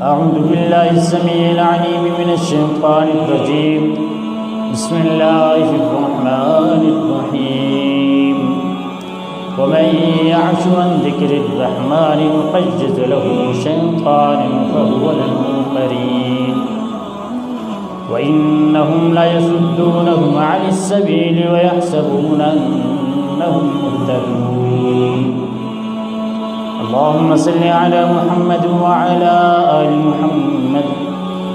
أعوذ بالله السميع العليم من الشيطان الرجيم. بسم الله الرحمن الرحيم. ومن يعش عن ذكر الرحمن نقيض له شيطانا فهو له قرين. وإنهم ليصدونهم عن السبيل ويحسبون أنهم مهتدون. اللهم صل على محمد وعلى آل محمد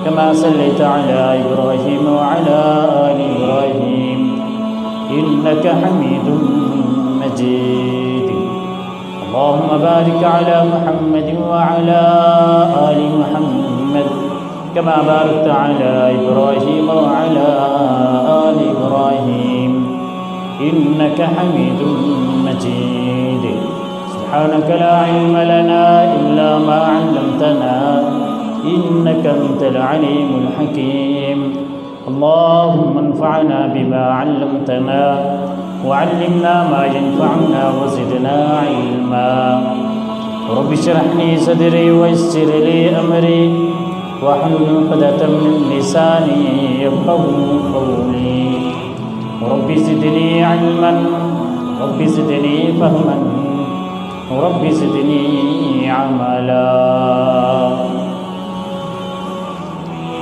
كما صليت على إبراهيم وعلى آل إبراهيم إنك حميد مجيد. اللهم بارك على محمد وعلى آل محمد كما باركت على إبراهيم وعلى آل إبراهيم إنك حميد مجيد. سبحانك لا علم لنا إلا ما علمتنا إنك أنت العليم الحكيم. اللهم انفعنا بما علمتنا وعلمنا ما ينفعنا وزدنا علما. رب اشرح لي صدري ويسر لي أمري واحلل عقدة من لساني يفقهوا قولي. رب زدني علما رب زدني فهما رب زدنی عملا.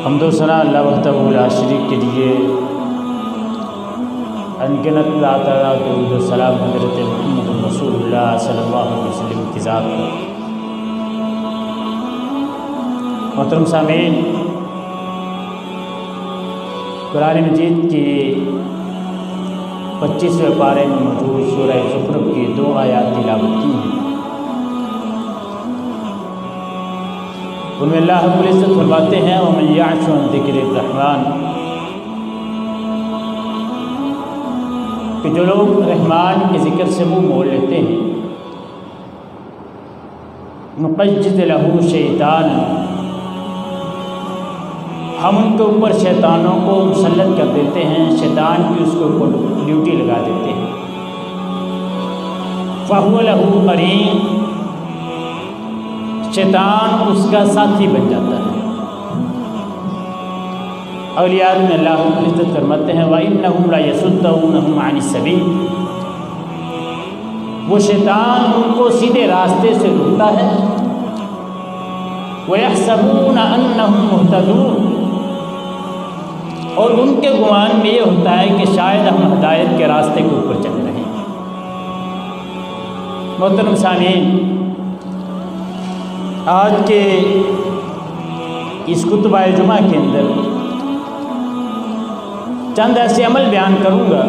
حمد و ثنا اللہ وحدہ لا شریک کے لیے. انگنت لا تعالیٰ درود و سلام حضرت محمد رسول اللہ صلی اللہ علیہ وسلم کی ذات پر. محترم سامعین، قرآن مجید کی 25ویں پارے میں موجود سورہ زخرف کی 2 آیات تلاوت کی ہیں. ان میں اللہ رب العزت فرماتے ہیں وَمَن يَعْشُ عَن ذِكْرِ الرَّحْمَنِ، کہ جو لوگ رحمان کے ذکر سے منہ موڑ لیتے ہیں نُقَيِّضْ لَهُ شَيْطَانًا، ہم ان کے اوپر شیطانوں کو مسلط کر دیتے ہیں، شیطان کی اس کے اوپر ڈیوٹی لگا دیتے ہیں. فَهُوَ لَهُ قَرِينٌ، شیطان اس کا ساتھی بن جاتا ہے. اولیاء میں اللہ رب العزت فرماتے ہیں وَإِنَّهُمْ لَيَصُدُّونَهُمْ عَنِ السَّبِيلِ، وہ شیطان ان کو سیدھے راستے سے روکتا ہے. وَيَحْسَبُونَ أَنَّهُمْ مُهْتَدُونَ، اور ان کے گمان میں یہ ہوتا ہے کہ شاید ہم ہدایت کے راستے کے اوپر چل رہے ہیں. محترم سامعین، آج کے اس خطبہ جمعہ کے اندر چند ایسے عمل بیان کروں گا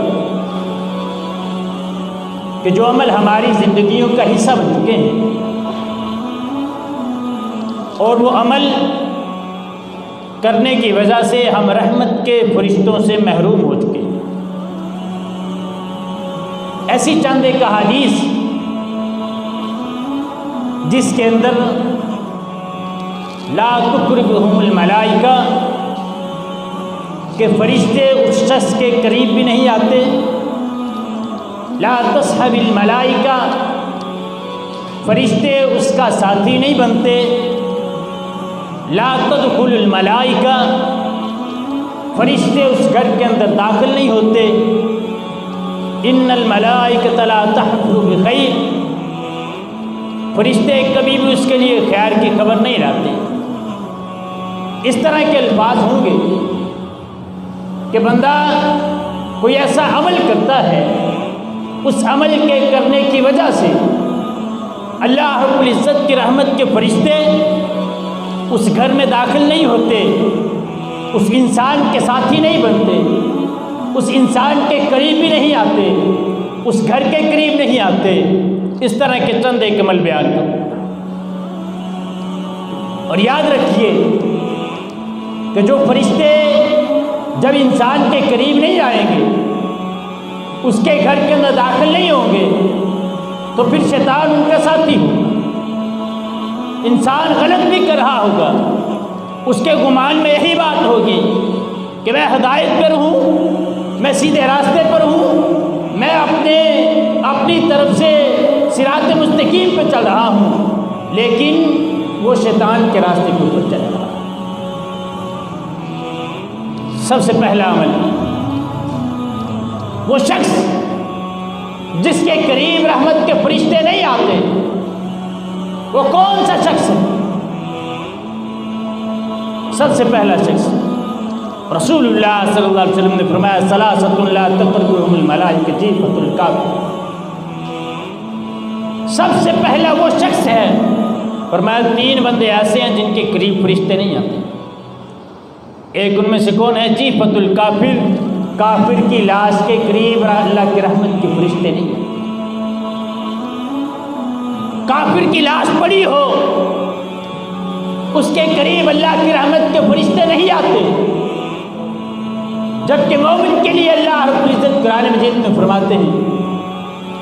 کہ جو عمل ہماری زندگیوں کا حصہ بن چکے ہیں، اور وہ عمل کرنے کی وجہ سے ہم رحمت کے فرشتوں سے محروم ہو چکے ہیں. ایسی چند ایک احادیث جس کے اندر لا تقربهم الملائکہ، کہ فرشتے اس شخص کے قریب بھی نہیں آتے. لا تصحب الملائکہ، فرشتے اس کا ساتھی نہیں بنتے. لا تدخل الملائکہ، فرشتے اس گھر کے اندر داخل نہیں ہوتے. ان الملائکۃ لا تحفظ بخیر، فرشتے کبھی بھی اس کے لیے خیر کی خبر نہیں لاتے. اس طرح کے الفاظ ہوں گے کہ بندہ کوئی ایسا عمل کرتا ہے، اس عمل کے کرنے کی وجہ سے اللہ رب العزت کی رحمت کے فرشتے اس گھر میں داخل نہیں ہوتے، اس انسان کے ساتھی نہیں بنتے، اس انسان کے قریب بھی نہیں آتے، اس گھر کے قریب نہیں آتے. اس طرح کے چند ایک عمل بیان کرو. اور یاد رکھیے کہ جو فرشتے جب انسان کے قریب نہیں آئیں گے، اس کے گھر کے اندر داخل نہیں ہوں گے، تو پھر شیطان ان کا ساتھی ہوگا. انسان غلط بھی کر رہا ہوگا، اس کے گمان میں یہی بات ہوگی کہ میں ہدایت پر ہوں، میں سیدھے راستے پر ہوں، میں اپنی طرف سے صراط مستقیم پہ چل رہا ہوں، لیکن وہ شیطان کے راستے کے اوپر چلا رہا ہے۔ سب سے پہلا عمل، وہ شخص جس کے قریب رحمت کے فرشتے نہیں آتے، وہ کون سا شخص ہے؟ سب سے پہلا شخص رسول اللہ صلی اللہ علیہ وسلم نے فرمایا ثلاثۃ لا تقربهم الملائکۃ جیفۃ الکافر۔ سب سے پہلا وہ شخص ہے، فرمایا 3 بندے ایسے ہیں جن کے قریب فرشتے نہیں آتے۔ ایک ان میں سے کون ہے؟ جیفۃ الکافر، کافر کی لاش کے قریب اللہ کی رحمت کے فرشتے نہیں آتے۔ کافر کی لاش پڑی ہو، اس کے قریب اللہ کی رحمت کے فرشتے نہیں آتے، جبکہ مومن کے لیے اللہ رب العزت قرآن مجید میں فرماتے ہیں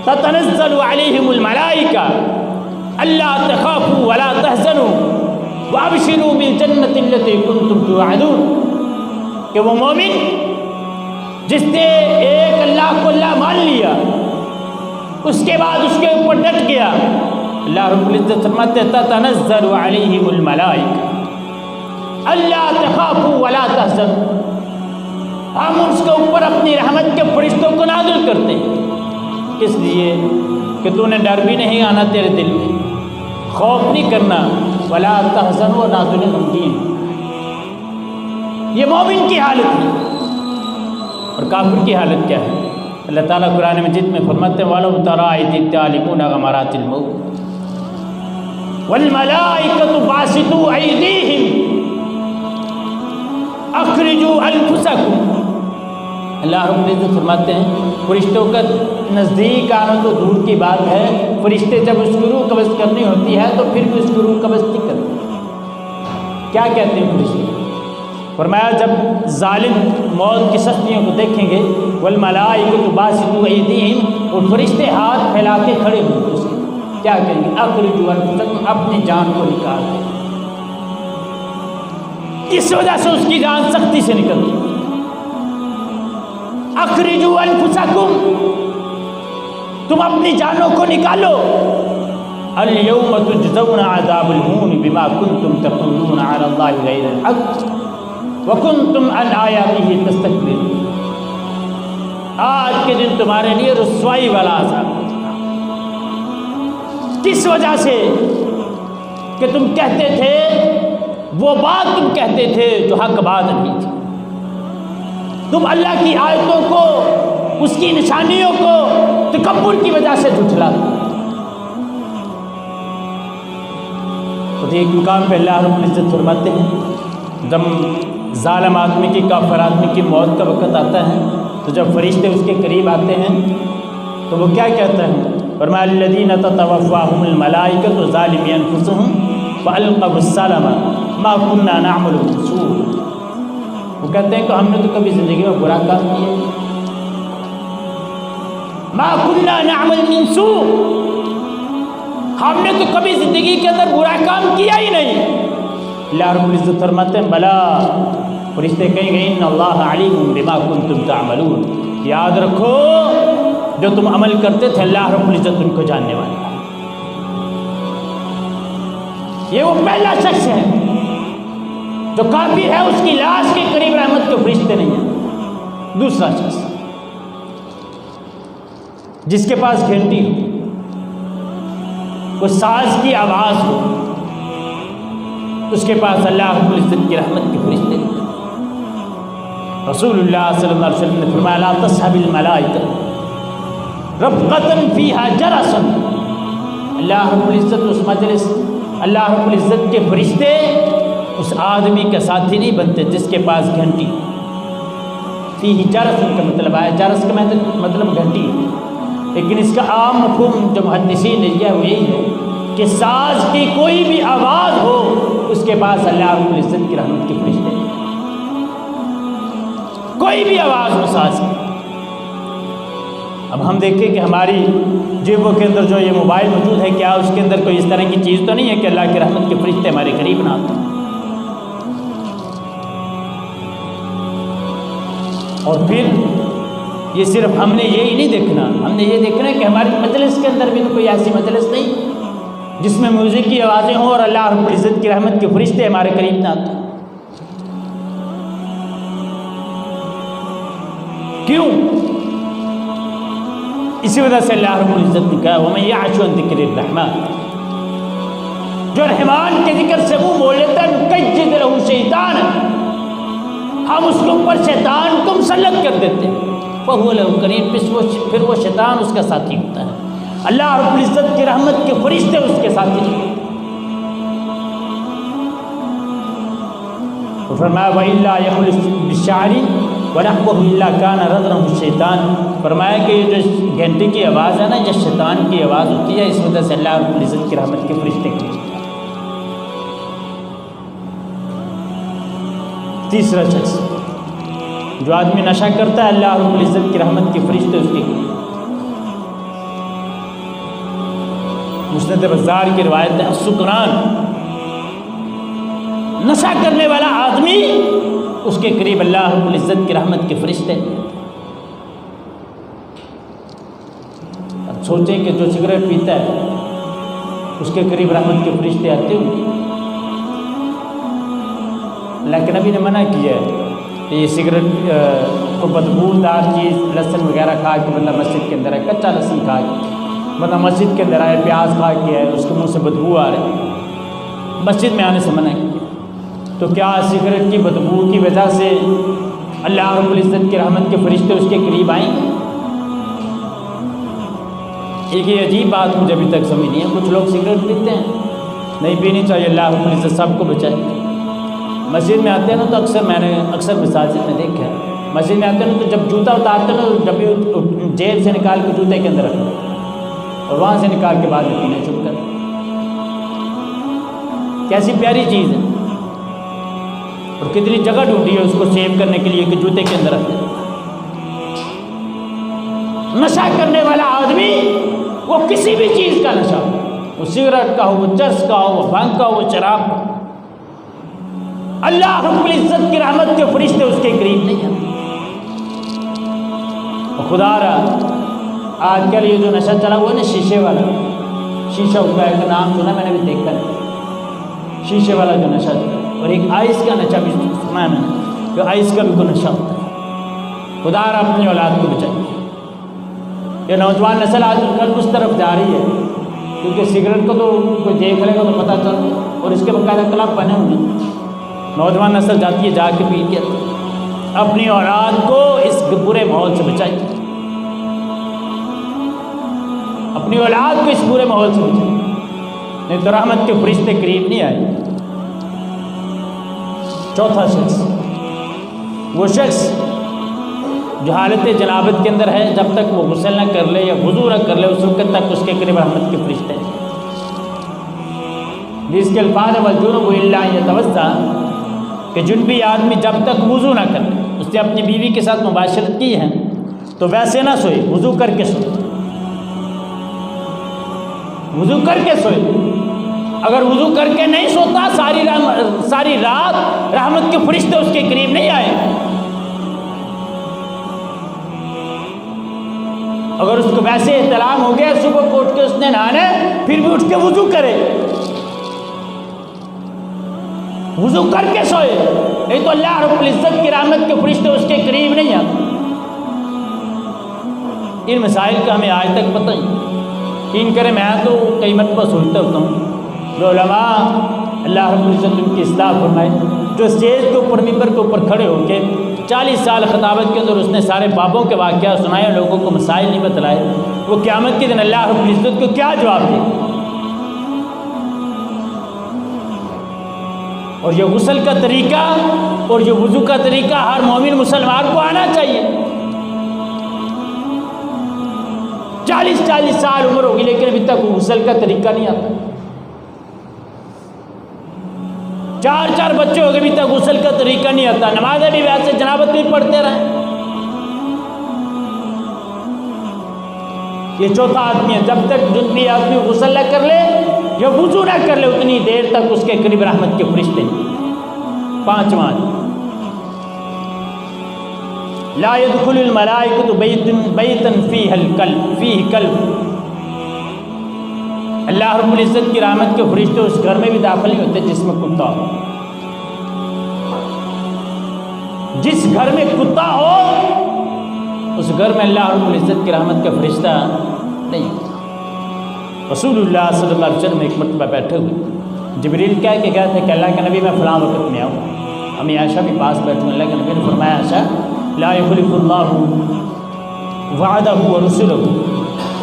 تتنزل علیہم الملائکہ الا تخافوا ولا تحزنوا وابشروا بالجنۃ التي کنتم توعدون، کہ وہ مومن جس نے ایک اللہ کو اللہ مان لیا، اس کے بعد اس کے اوپر ڈٹ گیا، اللہ رب العزت فرماتے ہیں تتنزل علیہم الملائکہ الا تخافوا ولا تحزنوا، ہم اس کے اوپر اپنی رحمت کے فرشتوں کو نازل کرتے ہیں، کس لیے کہ تو نے ڈر بھی نہیں آنا تیرے دل میں، خوف نہیں کرنا، ولا تحزنوا، نہ تو غمگین۔ یہ مومن کی حالت ہے، اور کافر کی حالت کیا ہے؟ اللہ تعالیٰ قرآن مجید میں فرماتے ہیں وَلَوْ تَرَىٰ إِذِ الظَّالِمُونَ غَمَرَاتِ الْمَوْتِ وَالْمَلَائِكَةُ بَاسِطُو أَيْدِيهِمْ أَخْرِجُوا أَنفُسَكُمْ۔ اللہ رب العزت فرماتے ہیں فرشتوں کا نزدیک آنا تو دور کی بات ہے، فرشتے جب اس کی روح قبض کرنی ہوتی ہے تو پھر بھی اس کی روح قبض نہیں کرتے۔ کیا کہتے ہیں فرشتے؟ فرمایا جب ظالم موت کی سختیوں کو دیکھیں گے والملائکۃ باسطوا ایدیہم، اور فرشتے ہاتھ پھیلا کے کھڑے ہوں گے، کیا کہیں گے؟ اخرجوا انفسکم، اپنی جان کو نکال دیں۔ کس وجہ سے اس کی جان سختی سے نکلتی؟ اخرجوا انفسکم، تم اپنی جانوں کو نکالو۔ الیوم تجزون عذاب الہون بما کنتم تقولون علی اللہ غیر الحق وکنتم عن آیاتہ تستکبرون، آج کے دن تمہارے لیے رسوائی والا عذاب۔ کس وجہ سے؟ کہ تم کہتے تھے، وہ بات تم کہتے تھے جو حق بات نہیں تھی، تم اللہ کی آیتوں کو، اس کی نشانیوں کو تکبر کی وجہ سے جھٹلاتے۔ تو ایک مقام پہ اللہ رب العزت فرماتے ہیں جب ظالم آدمی کی، کافر آدمی کی موت کا وقت آتا ہے تو جب فرشتے اس کے قریب آتے ہیں تو وہ کیا کہتا ہے؟ فرمایا الذین تتوفاہم الملائکۃ ظالمی انفسہم فالقوا السلم ما كنا نعمل سوء، وہ کہتے ہیں کہ ہم نے تو کبھی زندگی میں برا کام کیا، ما كنا نعمل من سوء، ہم نے تو کبھی زندگی کے اندر برا کام کیا ہی نہیں۔ اللہ رب العزت فرماتے ہیں بلا، فرشتے کہیں گے ان اللہ علیم بما کنتم تعملون، یاد رکھو جو تم عمل کرتے تھے اللہ رب العزت ان کو جاننے والا ہے۔ یہ وہ پہلا شخص ہے جو کافر ہے، اس کی لاش کے قریب رحمت کے فرشتے نہیں ہیں۔ دوسرا شخص جس کے پاس گھنٹی ہو، کوئی ساز کی آواز ہو، اس کے پاس اللہ رب العزت کی رحمت کے فرشتے نہیں۔ رسول اللہ صلی اللہ علیہ وسلم نے فرمایا لا تصحب الملائکہ رفقۃ فیہا جرس، اللہ رب العزت اس مجلس، اللہ رب العزت کے فرشتے اس آدمی کا ساتھی نہیں بنتے جس کے پاس گھنٹی۔ فیہ جرس کا مطلب ہے، جرس کا مطلب گھنٹی، لیکن اس کا عام مفہوم جو محدثین نے لیا وہ یہی ہے کہ ساز کی کوئی بھی آواز ہو اس کے پاس اللہ رب العزت کی رحمت کے فرشتے، کوئی بھی آواز ہو ساز کی۔ اب ہم دیکھیں کہ ہماری جیبوں کے اندر جو یہ موبائل موجود ہے، کیا اس کے اندر کوئی اس طرح کی چیز تو نہیں ہے کہ اللہ کی رحمت کے فرشتے ہمارے قریب نہ آتے؟ اور پھر یہ صرف ہم نے یہی نہیں دیکھنا، ہم نے یہ دیکھنا ہے کہ ہماری مجلس کے اندر بھی کوئی ایسی مجلس نہیں جس میں میوزک کی آوازیں ہوں اور اللہ رب العزت کی رحمت کے فرشتے ہمارے قریب نہ آتے؟ کیوں؟ اسی وجہ سے اللہ رب العزت نے کہا وَمَن يَعْشُ عَن ذِكْرِ الرَّحْمَنِ، جو رحمان کے ذکر سے منہ موڑ لیتا ہے نُقَيِّضْ لَهُ شَيْطَانًا، ہم اس کے اوپر شیطان کو مسلط کر دیتے ہیں، فَهُوَ لَهُ قَرِينٌ، پھر وہ شیطان اس کا ساتھی ہوتا ہے۔ اللہ رب العزت کی رحمت کے فرشتے اس کے ساتھی ہیں۔ تو فرمایا وَإِلَّا يَخْلُصْ بِالشَّعْرِ وَنَحْوَهُ إِلَّا كَانَ رَذْرَهُ الشَّيْطَانُ، فرمایا کہ یہ جو گھنٹی کی آواز ہے نا، جو شیطان کی آواز ہوتی ہے، اس وجہ سے اللہ رب العزت کی رحمت کے فرشتے ہیں۔ تیسرا شخص جو آدمی نشہ کرتا ہے، اللہ رب العزت کی رحمت کے فرشتے اس کے مسند بزار کی روایت ہے السکران، نشہ کرنے والا آدمی اس کے قریب اللہ رب العزت کی رحمت کے فرشتے۔ اب سوچیں کہ جو سگریٹ پیتا ہے اس کے قریب رحمت کے فرشتے آتے ہوں گے۔ لیکن نبی نے منع کیا ہے کہ یہ سگریٹ کو بدبودار چیز لہسن وغیرہ کھا کے بندہ مسجد کے اندر ہے، کچا لہسن کھا کے بندہ مسجد کے اندر آئے، پیاز کھا کے ہے، اس کے منہ سے بدبو آ رہی، مسجد میں آنے سے منع کیا۔ تو کیا سگریٹ کی بدبو کی وجہ سے اللہ رب العزت کی رحمت کے فرشتے اس کے قریب آئیں گے؟ ایک یہ عجیب بات مجھے ابھی تک سمجھ نہیں ہے، کچھ لوگ سگریٹ پیتے ہیں، نہیں پینی چاہیے، اللہ رب العزت سب کو بچائے۔ مسجد میں آتے ہیں نا تو میں نے اکثر مساجد میں دیکھا ہے، مسجد میں آتے ہیں نا تو جب جوتا اتارتے ہیں نا تو جب جیب سے نکال کے جوتے کے اندر رکھتے ہیں اور وہاں سے نکال کے بعد میں پینے چھپ کر۔ کیسی پیاری چیز ہے، اور کتنی جگہ ڈھونڈی ہے اس کو سیو کرنے کے لیے کہ جوتے کے اندر رکھتے ہیں۔ نشہ کرنے والا آدمی وہ کسی بھی چیز کا نشہ ہو، وہ سگریٹ کا ہو، وہ چرس کا ہو، وہ بھنگ کا ہو، وہ شراب کا، اللہ رب العزت کی رحمت کے فرشتے اس کے قریب نہیں آتے۔ خدا رہا آج کل یہ جو نشہ چلا ہوا ہے نا شیشے والا، شیشہ کا ایک نام سنا میں نے بھی دیکھا ہے، شیشے والا جو نشہ چلا، اور ایک آئس کا نشہ بھی سنا ہے میں نے کہ آئس کا بھی کوئی نشہ ہوتا ہے۔ خدا رہا اپنی اولاد کو بچائے۔ یہ نوجوان نسل آج کل اس طرف جا رہی ہے کیونکہ سگریٹ کو تو کوئی دیکھ لے گا تو پتہ چل، اور اس کے باقاعدہ کلب بنے ہوئے، نوجوان نسل جاتی ہے جا کے پی کے۔ اپنی اولاد کو اس برے ماحول سے بچائیے، اپنی اولاد کو اس برے ماحول سے بچائیے، نہیں تو رحمت کے فرشتے قریب نہیں آئے۔ چوتھا شخص وہ شخص جو حالت جنابت کے اندر ہے، جب تک وہ غسل نہ کر لے یا وضو نہ کر لے اس وقت تک اس کے قریب رحمت کے فرشتے ہیں، جس کے الفاظ والجنوب الا ان یتوضا، کہ جنبی آدمی جب تک وضو نہ کرے، اس نے اپنی بیوی کے ساتھ مباشرت کی ہے تو ویسے نہ سوئے، وضو کر کے سوئے، وضو کر کے سوئے۔ اگر وضو کر کے نہیں سوتا ساری رات رحمت کے فرشتے اس کے قریب نہیں آئے۔ اگر اس کو ویسے احتلام ہو گیا صبح کو اٹھ کے اس نے نہانا ہے، پھر بھی اٹھ کے وضو کرے، وضو کر کے سوئے، نہیں تو اللہ رب العزت کی رحمت کے فرشتے اس کے قریب نہیں آتے۔ ان مسائل کا ہمیں آج تک پتہ نہیں، ان کرے میں تو کئی مرتبہ سوچتا ہوتا ہوں جو علماء اللہ رب العزت ان کی اصلاح فرمائے، جو اسٹیج کے اوپر ممبر کے اوپر کھڑے ہو کے 40 سال خطابت کے اندر اس نے سارے بابوں کے واقعات سنائے، لوگوں کو مسائل نہیں بتلائے، وہ قیامت کے دن اللہ رب العزت کو کیا جواب دے؟ اور یہ غسل کا طریقہ اور یہ وضو کا طریقہ ہر مومن مسلمان کو آنا چاہیے۔ 40 سال عمر ہوگی لیکن ابھی تک غسل کا طریقہ نہیں آتا، 4 بچے ہو گئے ابھی تک غسل کا طریقہ نہیں آتا، نمازیں بھی ویسے جنابت بھی پڑھتے رہیں۔ یہ چوتھا آدمی ہے، جب تک جنبی آدمی غسل نہ کر لے یا وضو نہ کر لے اتنی دیر تک اس کے قریب رحمت کے فرشتے نہیں۔ 5واں لا يدخل الملائکۃ بیتا فیہ کلب، اللہ رب العزت کی رحمت کے فرشتے اس گھر میں بھی داخل نہیں ہوتے جس میں کتا ہو. جس گھر میں کتا ہو اس گھر میں اللہ رب العزت کی رحمت کا فرشتہ نہیں. رسول اللہ صلی اللہ علیہ وسلم ایک مرتبہ بیٹھے ہوئے، جبریل کہہ کے گئے تھے کہ اللہ کے نبی میں فلاں وقت میں آؤں. امی عائشہ بھی پاس بیٹھوں. اللہ کے نبی نے فرمایا عائشہ لا یخلف اللہ وعدہ ورسلہ،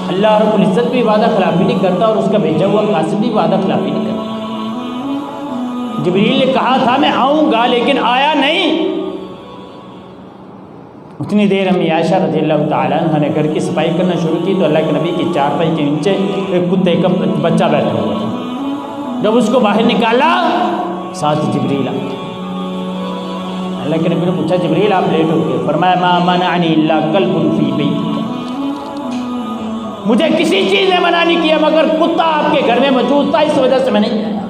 اللہ رب العزت بھی وعدہ خلافی نہیں کرتا اور اس کا بھیجا ہوا قاصد بھی وعدہ خلافی نہیں کرتا. جبریل نے کہا تھا میں آؤں گا لیکن آیا نہیں. اتنی دیر امی عائشہ رضی اللہ تعالیٰ عنہ نے گھر کی صفائی کرنا شروع کی تو اللہ کے نبی کی چارپائی کے نیچے ایک کتے کا بچہ بیٹھا ہوا تھا. جب اس کو باہر نکالا ساتھ جبریل آ. اللہ کے نبی نے پوچھا جبریل آپ لیٹ ہو گئے؟ فرمایا ما منعنی الا کلب فی بیتک، مجھے کسی چیز نے منع نہیں کیا مگر کتا آپ کے گھر میں موجود تھا، اس وجہ سے میں نہیں آیا.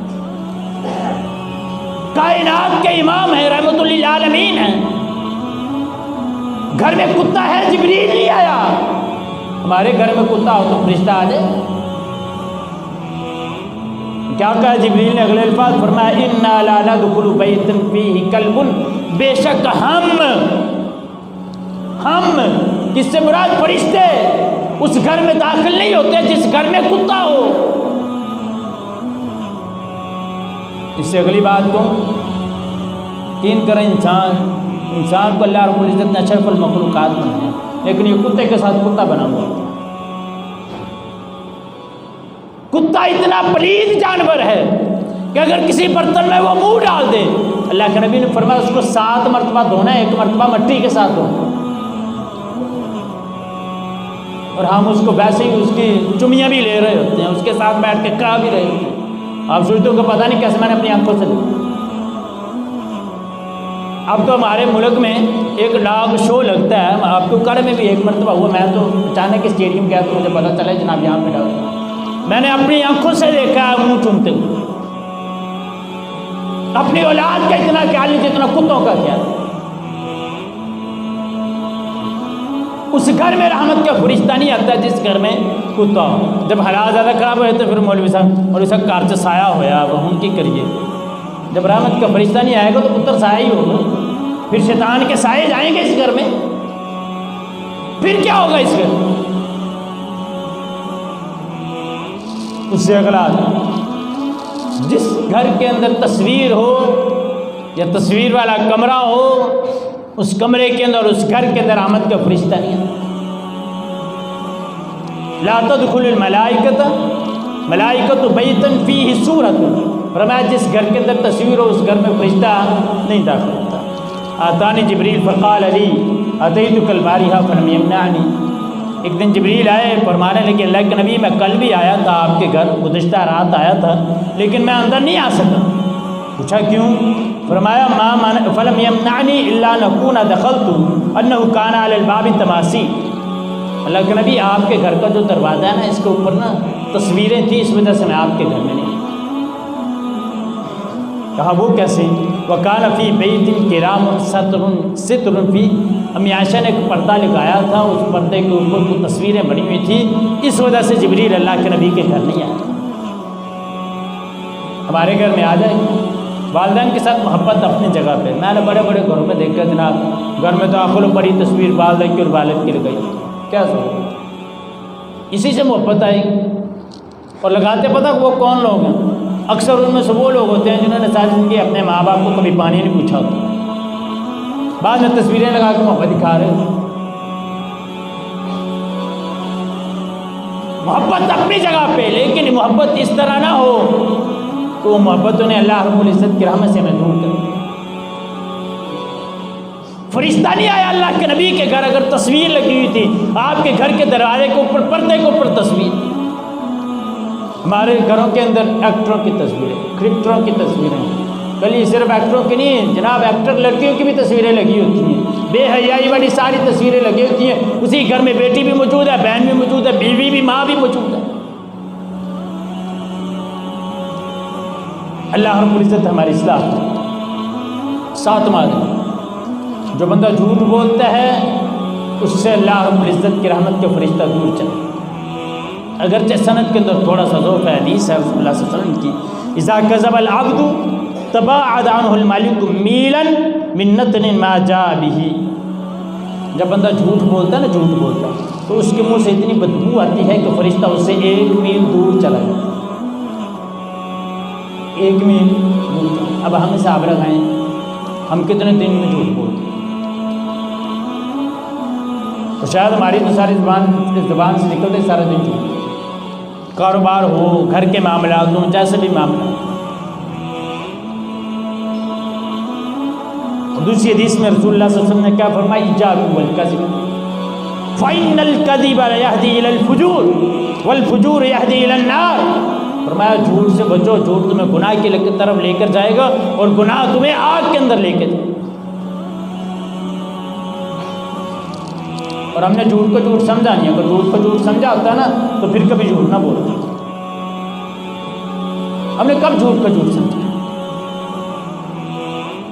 کائنات کے امام ہے، رحمت للعالمین ہے، گھر میں کتا ہے جبریل نہیں آیا. ہمارے گھر میں کتا ہو تو فرشتہ آ جائے. کیا کہا جبریل نے اگلے الفاظ فرمایا انا لا ندخل بیتا فیہ کلب، بے شک ہم کس سے مراد فرشتے اس گھر میں داخل نہیں ہوتے جس گھر میں کتا ہو. اس سے اگلی بات کو یقین کریں انسان کو اللہ رب العزت نے اشرف المخلوقات بنایا لیکن یہ کتے کے ساتھ کتا بنا ہوا. کتا اتنا پلید جانور ہے کہ اگر کسی برتن میں وہ منہ ڈال دے، اللہ کے نبی نے فرمایا اس کو 7 مرتبہ دھونا ہے، 1 مرتبہ مٹی کے ساتھ دھونا. اور ہم اس کو ویسے ہی اس کی چمیاں بھی لے رہے ہوتے ہیں، اس کے ساتھ بیٹھ کے کھا بھی رہے ہوتے ہیں. آپ سوچتے ہو کہ پتہ نہیں کیسے میں نے اپنی آنکھوں سے دیکھا. اب تو ہمارے ملک میں ایک ڈاگ شو لگتا ہے، آپ کو کڑ میں بھی ایک مرتبہ ہوا. میں تو اچانک اسٹیڈیم گیا تو مجھے پتا چلا جناب یہاں پہ ڈاگ، میں نے اپنی آنکھوں سے دیکھا منہ چومتے ہوئے. اپنی اولاد کا اتنا خیال نہیں جتنا کتوں کا خیال. اس گھر میں رحمت کا فرشتہ نہیں آتا جس گھر میں کتا ہو. جب حالات زیادہ خراب ہوئے تو پھر مولوی صاحب کار سے سایہ ہویا وہ ہم کی کریے. جب رحمت کا فرشتہ نہیں آئے گا تو پتر سایہ ہی ہوگا. پھر شیطان کے سائے جائیں گے اس گھر میں، پھر کیا ہوگا اس گھر. اس سے اگلا جس گھر کے اندر تصویر ہو یا تصویر والا کمرہ ہو اس کمرے کے اندر اس گھر کے اندر رحمت کا فرشتہ نہیں ہے. لا تدخل الملائکۃ بیتا فیہ صورۃ، فرمایا جس گھر کے اندر تصویر ہو اس گھر میں فرشتہ نہیں داخل ہوتا. آتانی جبریل فقال علی اتیتک البارحہ فلم یمنعنی، ایک دن جبریل آئے فرمانے لگے اللہ کے نبی میں کل بھی آیا تھا آپ کے گھر، گزشتہ رات آیا تھا لیکن میں اندر نہیں آ سکا. پوچھا کیوں؟ فرمایا فلم یمنعنی الا نکون دخلت انہ کان علی الباب تماثیل. اللہ کے نبی آپ کے گھر کا جو دروازہ ہے نا اس کے اوپر نا تصویریں تھیں، اس وجہ سے میں آپ کے گھر میں نہیں. کہا وہ کیسے؟ وکان فی بیت کرام ستر فی، امی عائشہ نے ایک پردہ لگایا تھا، اس پردے کے اوپر وہ تصویریں بنی ہوئی تھیں، اس وجہ سے جبریل اللہ کے نبی کے گھر نہیں آیا. ہمارے گھر میں آ جائے والدین کے ساتھ محبت اپنی جگہ پہ. میں نے بڑے بڑے گھروں میں دیکھا جناب گھر میں تو آخر بڑی تصویر والدین کی اور والد کی لگائی، کیا سو اسی سے محبت آئی. اور لگاتے پتہ وہ کون لوگ ہیں؟ اکثر ان میں سے وہ لوگ ہوتے ہیں جنہوں نے ساری زندگی اپنے ماں باپ کو کبھی پانی نہیں پوچھا ہوتا، بعد میں تصویریں لگا کے محبت دکھا رہے ہیں. محبت اپنی جگہ پہ، لیکن محبت اس طرح نہ ہو کہ وہ محبت انہیں اللہ رب العزت کی رحمت سے محروم کرے. فرشتہ نہیں آیا اللہ کے نبی کے گھر، اگر تصویر لگی ہوئی تھی آپ کے گھر کے دروازے کے اوپر پردے کے اوپر تصویر. ہمارے گھروں کے اندر ایکٹروں کی تصویریں، کرکٹروں کی تصویریں، بلکہ صرف ایکٹروں کی نہیں جناب، ایکٹر لڑکیوں کی بھی تصویریں لگی ہوتی ہیں، بے حیائی والی ساری تصویریں لگی ہوتی ہیں. اسی گھر میں بیٹی بھی موجود ہے، بہن بھی موجود ہے، بیوی بھی، ماں بھی موجود ہے. اللہ رب العزت ہماری اصلاح. 7واں جو بندہ جھوٹ بولتا ہے اس سے اللہ رب العزت کی رحمت کے فرشتہ دور چلے. اگرچہ سند کے اندر تھوڑا سا ضعف ہے، حدیث ہے رسول اللہ صلی اللہ علیہ وسلم کی، اذا کذب العبد تباعد عنہ الملک میلا من نتن ما جاء به، جب بندہ جھوٹ بولتا ہے نا، جھوٹ بولتا ہے تو اس کے منہ سے اتنی بدبو آتی ہے کہ فرشتہ اس سے 1 میل دور چلا جائے، 1 میل دور چلا۔ اب ہم حساب لگائیں ہم کتنے دن میں جھوٹ بولتے ہیں، تو شاید ہماری تو ساری زبان سے نکلتے سارے دن جھوٹ، کاروبار ہو، گھر کے معاملات ہوں، جیسے بھی معاملات۔ دوسری حدیث میں رسول اللہ صلی اللہ علیہ وسلم نے کیا فرمایا، ایاکم والکذب فإن الکذب یہدی الی الفجور والفجور یہدی الی النار، فرمایا جھوٹ سے بچو، جھوٹ تمہیں گناہ کی طرف لے کر جائے گا اور گناہ تمہیں آگ کے اندر لے کے جائے گا۔ اور ہم نے جھوٹ کو جھوٹ سمجھا نہیں، اگر جھوٹ کو جھوٹ سمجھا ہوتا نا تو پھر کبھی جھوٹ نہ بولتے۔ ہم نے کب جھوٹ کو جھوٹ سمجھا؟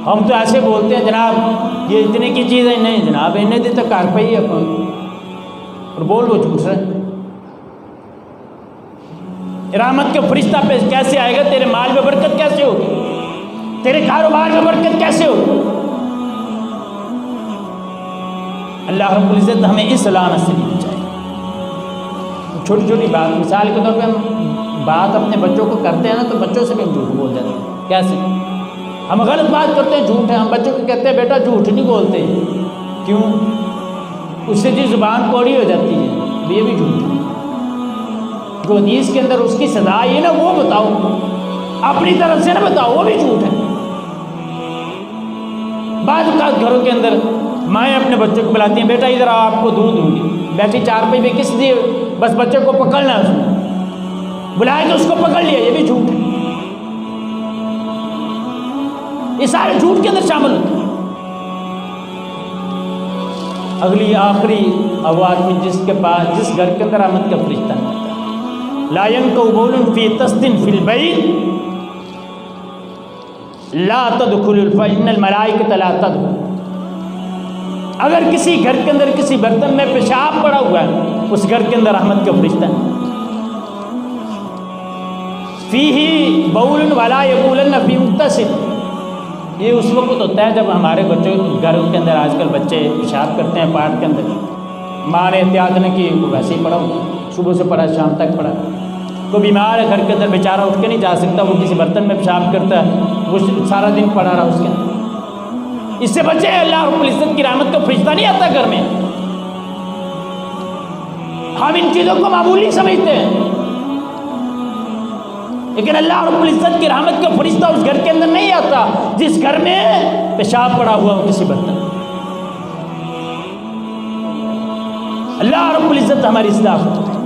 ہم تو ایسے بولتے ہیں جناب یہ اتنے کی چیز ہے، نہیں جناب انہیں دی تو کار پہ ہی اپن، اور بول وہ جھوٹ سے۔ رحمت کا فرشتہ پہ کیسے آئے گا، تیرے مال میں برکت کیسے ہوگی، تیرے کاروبار میں برکت کیسے ہوگی؟ اللہ رب العزت ہمیں اس لعنت سے نہیں بچائے۔ چھوٹی چھوٹی بات، مثال کے طور پہ ہم بات اپنے بچوں کو کرتے ہیں نا تو بچوں سے بھی ہم جھوٹ بول جاتے ہیں۔ کیسے؟ ہم غلط بات کرتے ہیں، جھوٹ ہے، ہم بچوں کو کہتے ہیں بیٹا جھوٹ نہیں بولتے، کیوں؟ اس سے جو زبان کوڑی ہو جاتی ہے، یہ بھی جھوٹ ہے۔ جو حدیث کے اندر اس کی سزا یہ نا وہ بتاؤ، اپنی طرف سے نہ بتاؤ، وہ بھی جھوٹ ہے۔ بعض اوقات گھروں کے اندر مائیں اپنے بچوں کو بلاتی ہیں، بیٹا ادھر آپ کو دودھ دوں گی، بیٹھی چارپائی پہ کس لیے؟ بس بچوں کو پکڑنا ہے، اس نے بلایا کہ اس کو پکڑ لیا، یہ بھی جھوٹ ہے۔ یہ سارے جھوٹ کے اندر شامل ہوتے ہیں۔ اگلی آخری وہ آدمی جس کے پاس، جس گھر کے اندر رحمت کا فرشتہ نہیں ہوتا، لا ينقع بول فی تسد فی البیت لا تدخل فإن الملائکۃ لا تدخل، اگر کسی گھر کے اندر کسی برتن میں پیشاب پڑا ہوا ہے، اس گھر کے اندر رحمت کا فرشتہ ہے۔ فیہ بول ولا یبولن فی مغتسل، یہ اس وقت ہوتا ہے جب ہمارے بچوں گھروں کے اندر آج کل بچے پیشاب کرتے ہیں پارٹ کے اندر، ماں نے احتیاط نے کی ویسے ہی پڑا ہوا، صبح سے پڑا شام تک پڑا، کوئی بیمار ہے گھر کے اندر بیچارہ اٹھ کے نہیں جا سکتا، وہ کسی برتن میں پیشاب کرتا ہے، وہ سارا دن پڑا رہا اس کے اندر، اس سے بچے، اللہ رب العزت کی رحمت کا فرشتہ نہیں آتا گھر میں۔ ہم ان چیزوں کو معمولی سمجھتے ہیں، لیکن اللہ رب العزت کی رحمت کا فرشتہ اس گھر کے اندر نہیں آتا جس گھر میں پیشاب پڑا ہوا ہو کسی برتن۔ اللہ رب العزت ہماری اصلاح کرتا ہے۔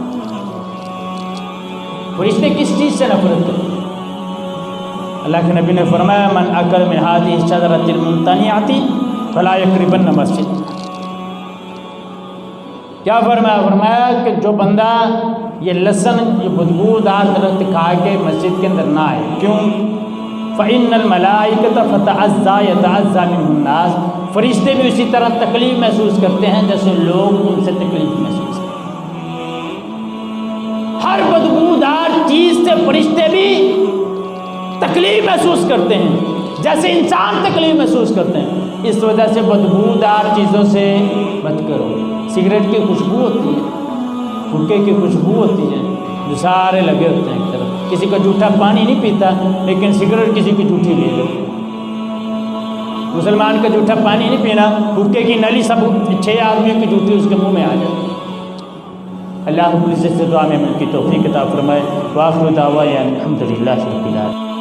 فرشتے کس چیز سے نفرت کرتے ہیں؟ اللہ کے نبی نے فرمایا من اکل من هذه الشجرة الممتنعة فلا يقربن مسجد، کیا فرمایا؟ فرمایا کہ جو بندہ یہ لہسن، یہ بدبودار درخت کھا کے مسجد کے اندر نہ آئے، کیوں؟ فإن الملائکۃ فتعزى يتعزى منه الناس، فرشتے بھی اسی طرح تکلیف محسوس کرتے ہیں جیسے لوگ ان سے تکلیف محسوس کرتے ہیں۔ ہر بدبودار چیز سے فرشتے بھی تکلیف محسوس کرتے ہیں جیسے انسان تکلیف محسوس کرتے ہیں، اس وجہ سے بدبودار چیزوں سے مت کرو۔ سگریٹ کی خوشبو ہوتی ہے، حقے کی خوشبو ہوتی ہے، جو سارے لگے ہوتے ہیں ایک طرف، کسی کا جھوٹا پانی نہیں پیتا لیکن سگریٹ کسی کی جھوٹی لے لو۔ مسلمان کا جھوٹا پانی نہیں پینا، حقے کی نلی سب 6 آدمیوں کی جھوٹی اس کے منہ میں آ جائے۔ اللہ رب العزت سے دعا میں مل کی توفیق عطا فرمائے۔ وآخر دعوانا الحمدللہ رب العالمین۔